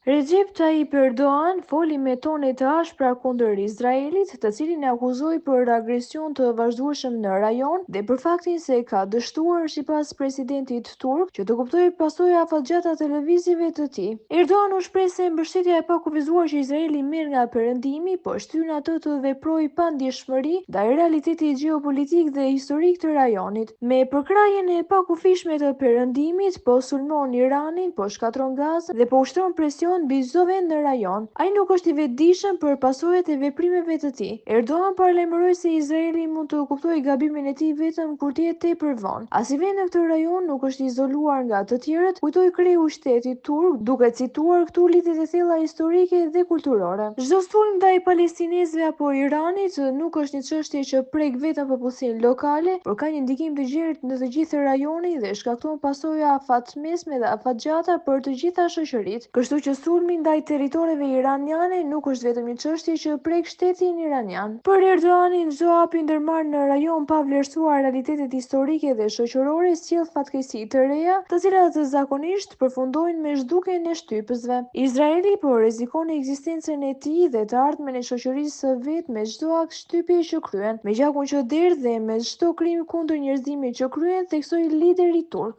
Recep Tayyip Erdogan foli me tone të ashpra kundër Izraelit, të cilin e akuzoi për agresion të vazhdueshëm në rajon dhe për faktin se ka dështuar sipas presidentit turk që të kuptojë pasojat afatgjata televizive të tij. Erdogan u shpreh se mbështetja e pakufizuar që Izraeli merr nga perëndimi po shtyn atë të veprojë pa ndjeshmëri ndaj realitetit gjeopolitik dhe historik të rajonit. Me përkrahjen e pakufishme të perëndimit, po sulmon Iranin, po shkatron Gazën dhe po ushtron presion mbi çdo vend në rajon. Ai nuk është i vetëdijshëm për pasojat e veprimeve të tij. Erdogan paralajmëroi se Izraeli mund të kuptojë gabimin e tij vetëm kur të jetë tepër vonë. Asnjë vend në këtë rajon nuk është izoluar nga të tjerët, kujtoi kreu i shtetit turk, duke cituar këtu lidhjet e thella historike dhe kulturore. Çdo sulm ndaj palestinezëve apo Iranit nuk është një çështje që prek vetëm popullsinë lokale, por ka një ndikim të gjerë në të gjithë rajonin dhe shkakton pasoja afatmesme dhe afatgjata për të gjitha shoqëritë. Kështu që sulmi ndaj territoreve iraniane nuk është vetëm një çështje që prek shtetin iranian. Për Erdoganin, çdo hap i ndërmarrë në rajon pa vlerësuar realitetet historike dhe shoqërore sjell fatkeqësi të reja, të cilat zakonisht përfundojnë me zhdukjen e shtypësve. Izraeli po rrezikon ekzistencën e tij dhe të ardhmen e shoqërisë së vet me çdo akt shtypje që kryen, me gjakun që derdh dhe me çdo krim kundër njerëzimit që kryen, theksoi lideri turk.